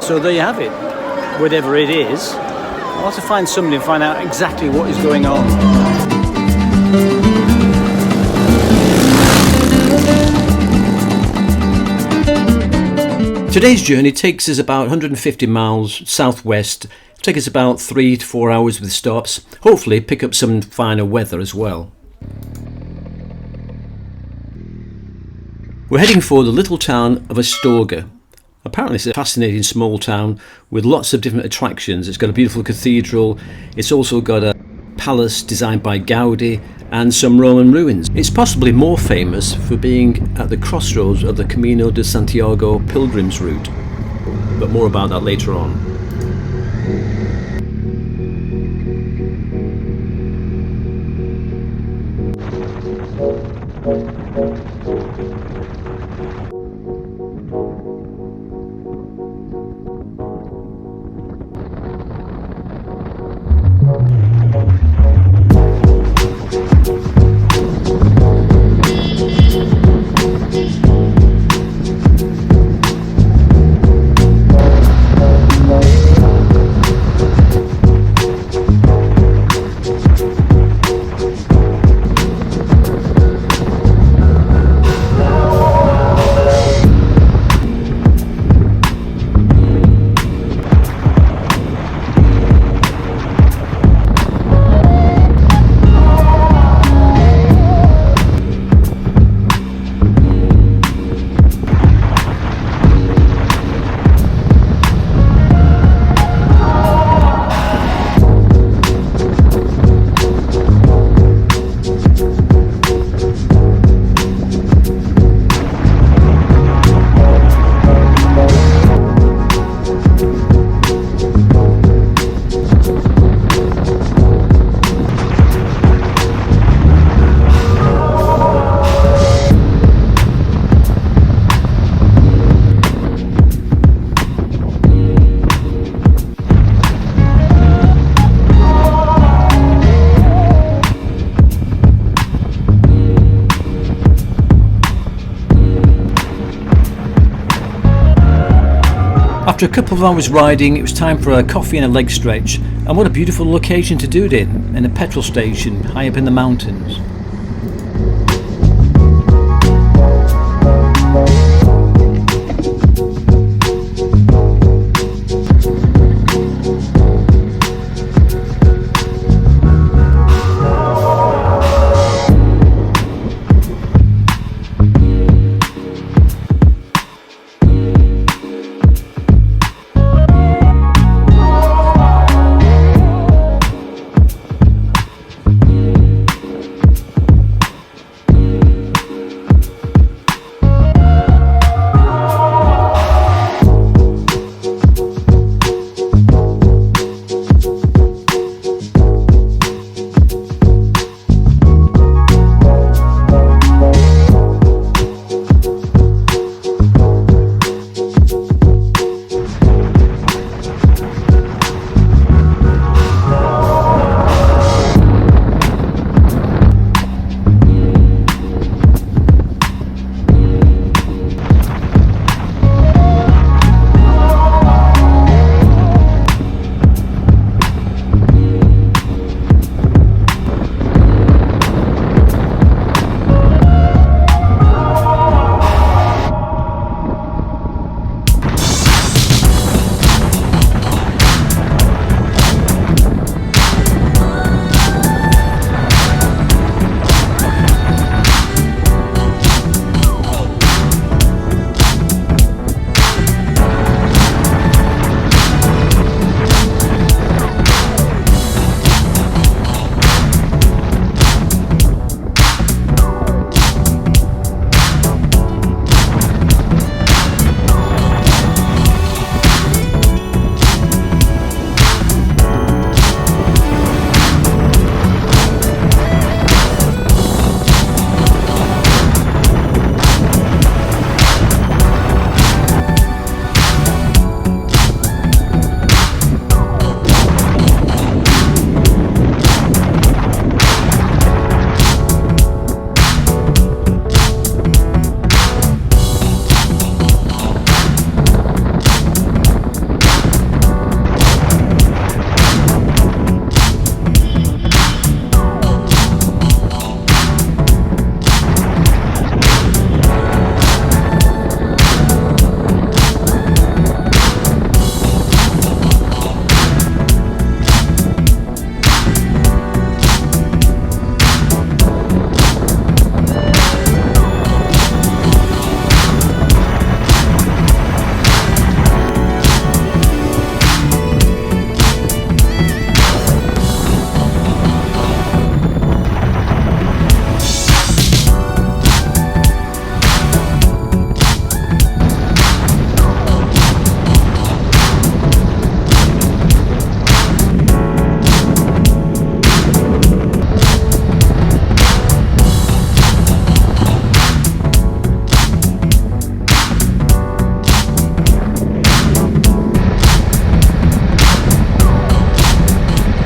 So there you have it, whatever it is. I'll have to find somebody and find out exactly what is going on. Today's journey takes us about 150 miles southwest. It'll take us about 3 to 4 hours with stops. Hopefully pick up some finer weather as well. We're heading for the little town of Astorga. Apparently it's a fascinating small town with lots of different attractions. It's got a beautiful cathedral, it's also got a palace designed by Gaudi and some Roman ruins. It's possibly more famous for being at the crossroads of the Camino de Santiago pilgrims route, but more about that later on. After a couple of hours riding, it was time for a coffee and a leg stretch, and what a beautiful location to do it in a petrol station high up in the mountains.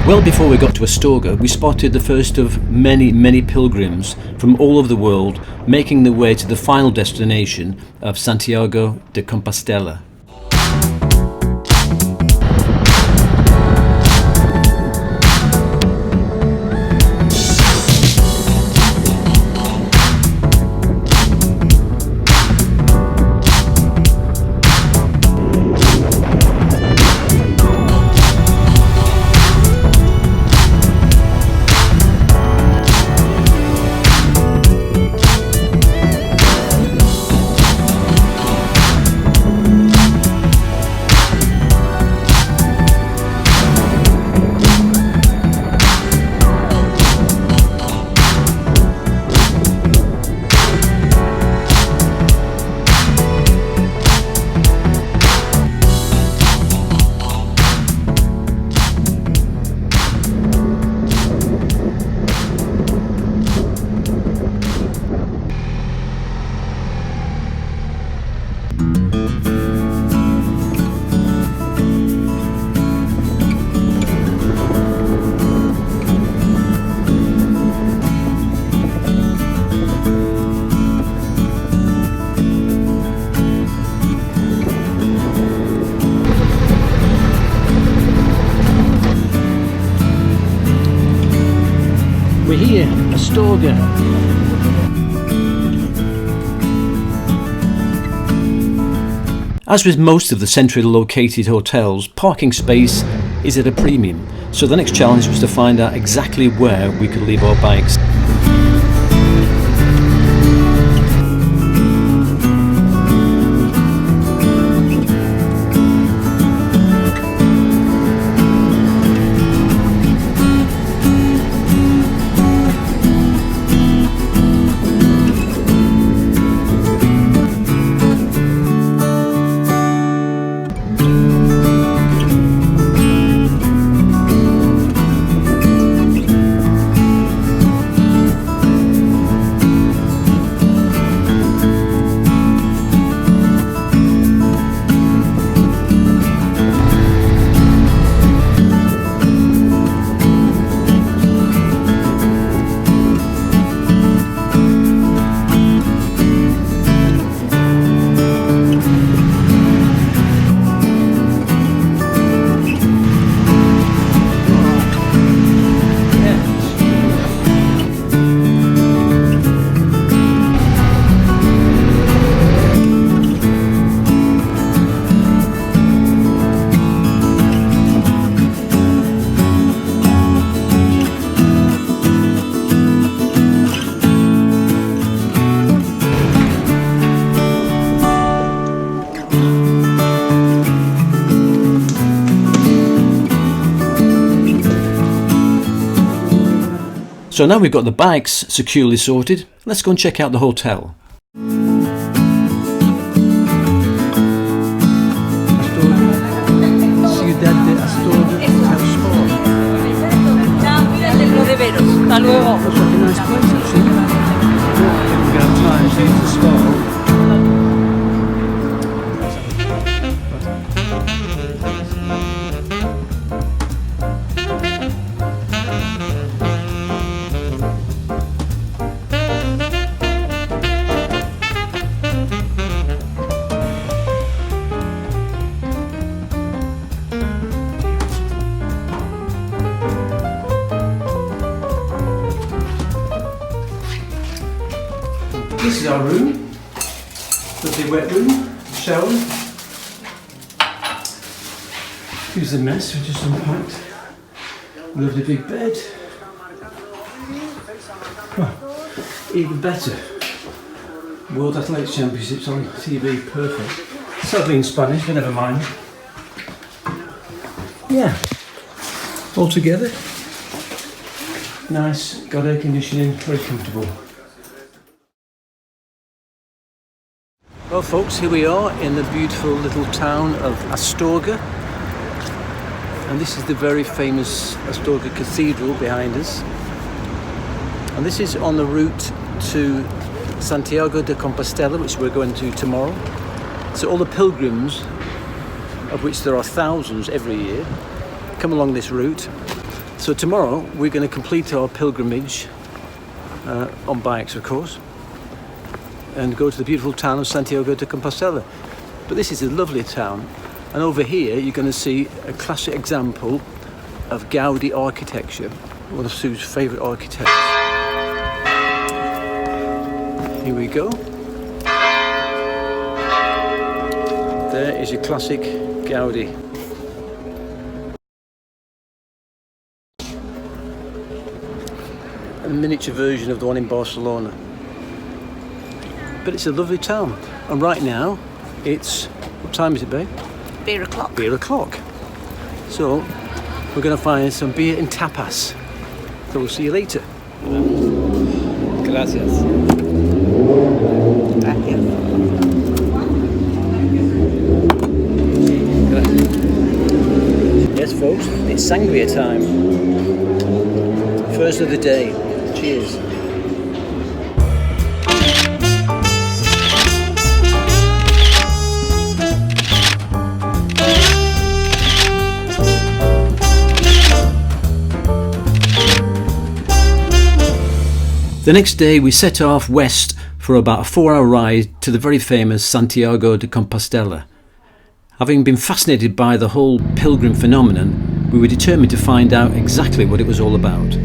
Well before we got to Astorga, we spotted the first of many pilgrims from all over the world making their way to the final destination of Santiago de Compostela. We're here, Astorga. As with most of the centrally located hotels, parking space is at a premium, so the next challenge was to find out exactly where we could leave our bikes. So now we've got the bikes securely sorted, let's go and check out the hotel. Ciudad de Astorga Hotel Spa. Hasta luego. Looks like a nice place actually. We've got time to use the spa. This is our room, lovely wet room, shower. Here's the mess we just unpacked. Lovely big bed. Oh, even better. World Athletics Championships on TV, perfect. Sadly in Spanish, but never mind. Yeah, all together. Nice, got air conditioning, very comfortable. Well folks, here we are in the beautiful little town of Astorga, and this is the very famous Astorga Cathedral behind us, and this is on the route to Santiago de Compostela, which we're going to tomorrow. So all the pilgrims, of which there are thousands every year, come along this route, So tomorrow we're going to complete our pilgrimage on bikes, of course, and go to the beautiful town of Santiago de Compostela. But this is a lovely town, and over here you're going to see a classic example of Gaudi architecture, one of Sue's favourite architects. Here we go. There is your classic Gaudi. A miniature version of the one in Barcelona. But it's a lovely town. And right now, it's, what time is it, babe? Beer o'clock. Beer o'clock. So, we're going to find some beer and tapas. So we'll see you later. Gracias. Yes, folks, it's sangria time. First of the day. Cheers. The next day we set off west for about a 4-hour ride to the very famous Santiago de Compostela. Having been fascinated by the whole pilgrim phenomenon, we were determined to find out exactly what it was all about.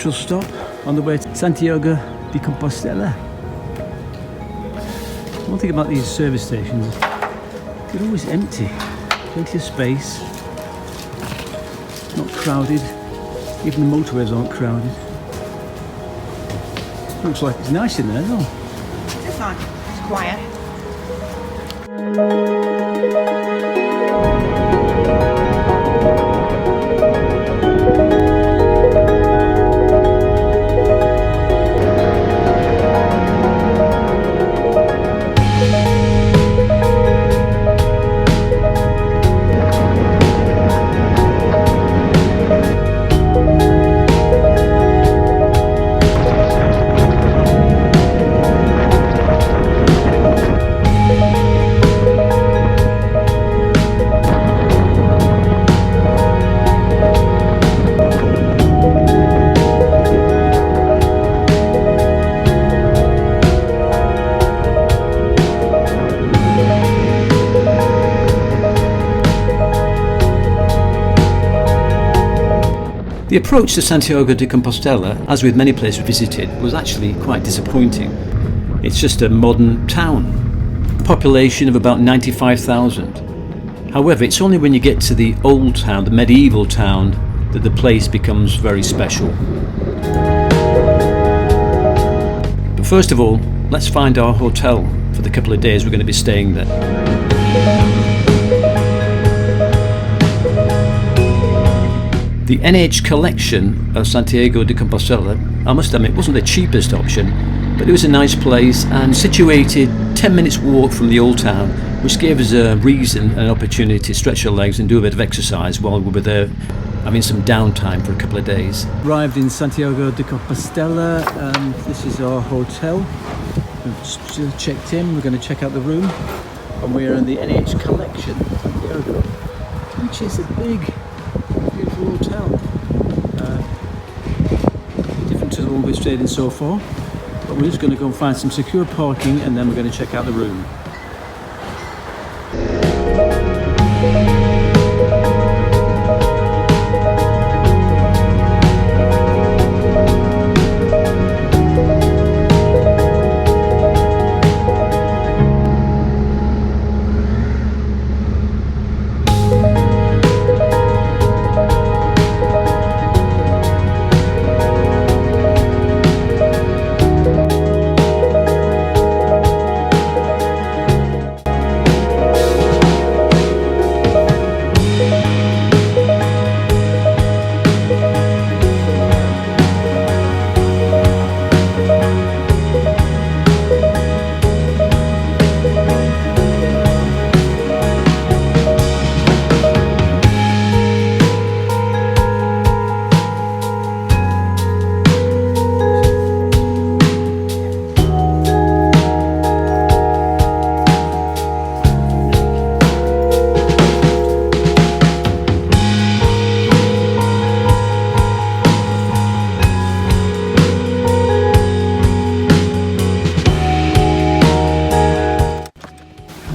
petrol stop on the way to Santiago de Compostela. One thing about these service stations, they're always empty. Plenty of space, not crowded. Even the motorways aren't crowded. Looks like it's nice in there though. It's fine, it's quiet. The approach to Santiago de Compostela, as with many places we visited, was actually quite disappointing. It's just a modern town, a population of about 95,000. However, it's only when you get to the old town, the medieval town, that the place becomes very special. But first of all, let's find our hotel for the couple of days we're going to be staying there. The NH collection of Santiago de Compostela, I must admit, wasn't the cheapest option, but it was a nice place and situated 10 minutes walk from the old town, which gave us a reason and an opportunity to stretch our legs and do a bit of exercise while we were there having some downtime for a couple of days. Arrived in Santiago de Compostela and this is our hotel. We've just checked in, we're going to check out the room and we're in the NH collection, Santiago, which is a big, beautiful hotel. Different to the one we've stayed in so far, but we're just going to go and find some secure parking and then we're going to check out the room.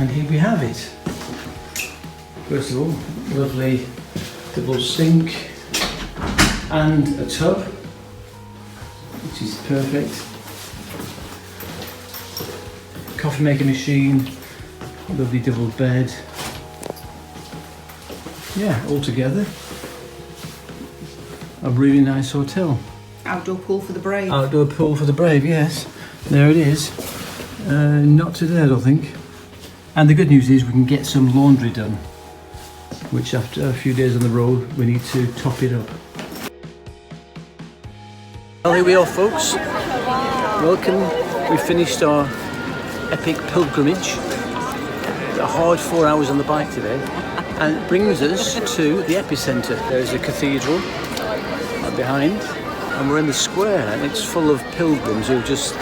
And here we have it. First of all, lovely double sink and a tub, which is perfect. Coffee maker machine, lovely double bed. Yeah, all together, a really nice hotel. Outdoor pool for the brave. Outdoor pool for the brave, yes. There it is. Not today, I don't think. And the good news is we can get some laundry done, which after a few days on the road, we need to top it up. Well, here we are, folks. Welcome. We finished our epic pilgrimage. A hard 4 hours on the bike today. And it brings us to the epicentre. There's a cathedral behind, and we're in the square, and it's full of pilgrims who've just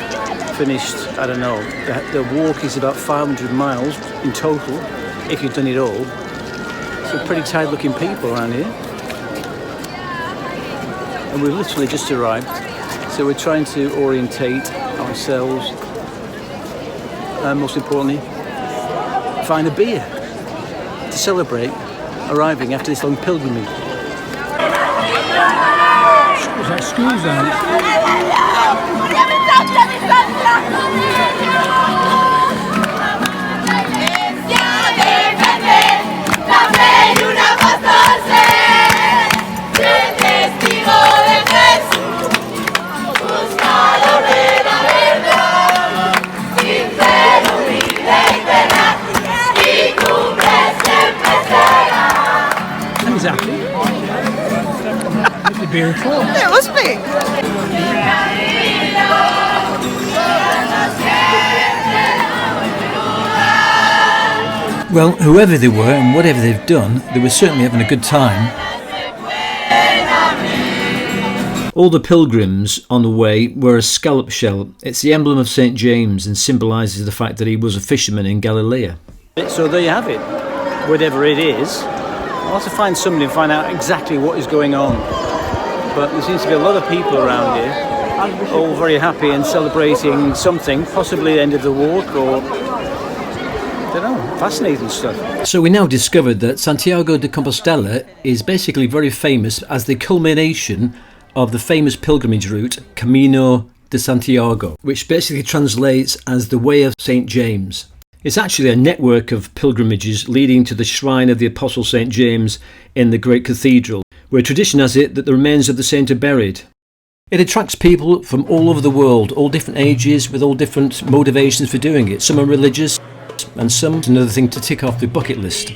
finished, I don't know, the walk is about 500 miles in total, if you've done it all. Some pretty tired looking people around here. And we've literally just arrived, so we're trying to orientate ourselves, and most importantly, find a beer to celebrate arriving after this long pilgrimage. Looks like school zone. Exactly. Must be beautiful. It must be. Well, whoever they were and whatever they've done, they were certainly having a good time. All the pilgrims on the way wear a scallop shell. It's the emblem of St. James and symbolises the fact that he was a fisherman in Galilee. So there you have it. Whatever it is, I'll have to find somebody and find out exactly what is going on. But there seems to be a lot of people around here, all very happy and celebrating something, possibly the end of the walk or, I don't know, fascinating stuff. So we now discovered that Santiago de Compostela is basically very famous as the culmination of the famous pilgrimage route Camino de Santiago, which basically translates as the Way of St. James. It's actually a network of pilgrimages leading to the shrine of the Apostle St. James in the great cathedral, where tradition has it that the remains of the saint are buried. It attracts people from all over the world, all different ages, with all different motivations for doing it. Some are religious, and some another thing to tick off the bucket list.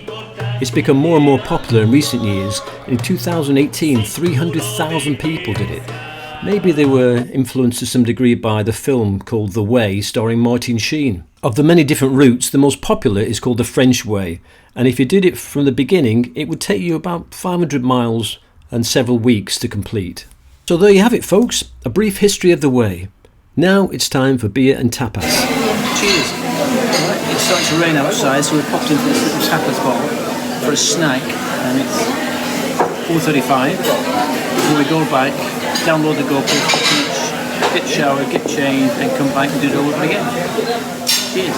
It's become more and more popular in recent years. In 2018, 300,000 people did it. Maybe they were influenced to some degree by the film called The Way, starring Martin Sheen. Of the many different routes, the most popular is called the French Way, and if you did it from the beginning, it would take you about 500 miles and several weeks to complete. So there you have it, folks, a brief history of the Way. Now it's time for beer and tapas. Cheers. Right, it's starting to rain outside, so we popped into this little tapas bar for a snack, and it's 4:35. Before we go back, download the GoPro footage, get showered, get changed, and come back and do it all over again. Cheers.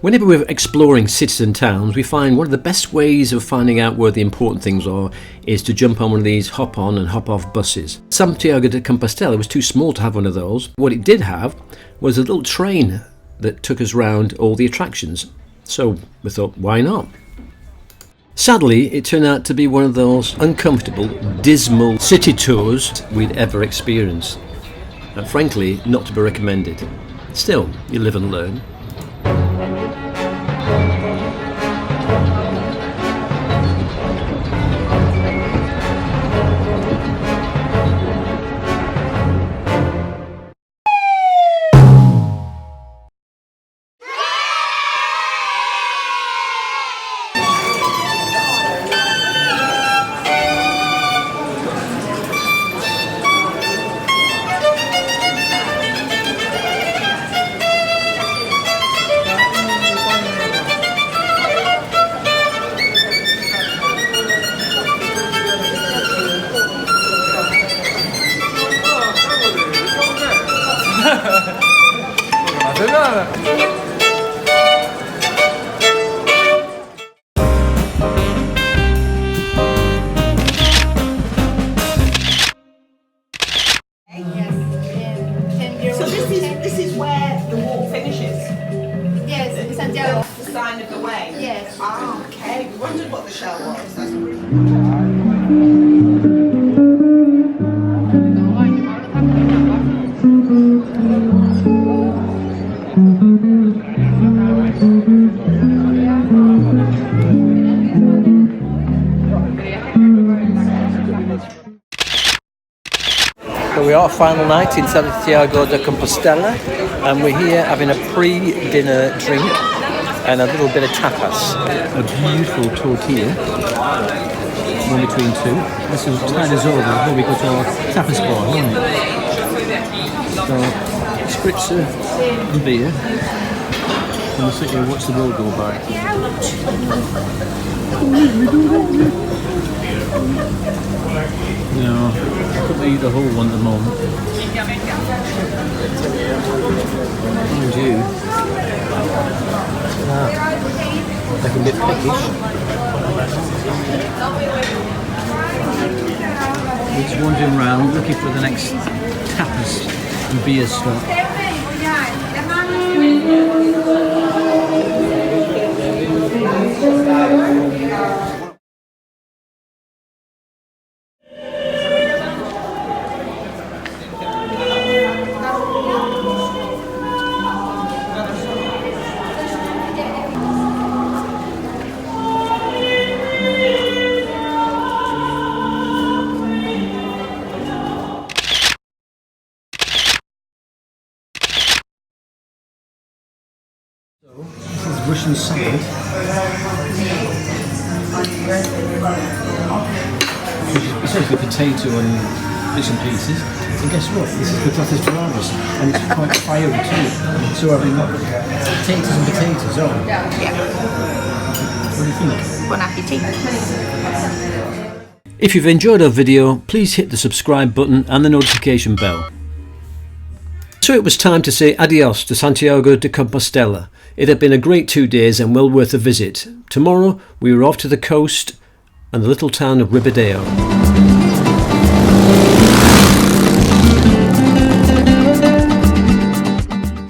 Whenever we're exploring cities and towns, we find one of the best ways of finding out where the important things are is to jump on one of these hop-on and hop-off buses. Santiago de Compostela was too small to have one of those. What it did have was a little train that took us round all the attractions. So we thought, why not? Sadly, it turned out to be one of those uncomfortable, dismal city tours we'd ever experienced. And frankly, not to be recommended. Still, you live and learn. So this is where the walk finishes? Yes, in Santiago. The sign of the way? Yes. Ah, okay. We wondered what the shell was. That's So we are final night in Santiago de Compostela, and we're here having a pre-dinner drink and a little bit of tapas. A beautiful tortilla, one between two. This will tide us over before we go to our tapas bar, won't it? So, spritzer and beer. And we'll sit here and watch the world go by. No, I couldn't eat the whole one at the moment. Mind you, like a bit peckish. We're just wandering around looking for the next tapas and beer stop. This is Russian salad. Essentially potato and bits and pieces. And guess what? This is patatas bravas, and it's quite fiery too. So having potatoes and potatoes, oh. Yeah. What do you think? Buon appetito. If you've enjoyed our video, please hit the subscribe button and the notification bell. So it was time to say adios to Santiago de Compostela. It had been a great 2 days and well worth a visit. Tomorrow we were off to the coast and the little town of Ribadeo.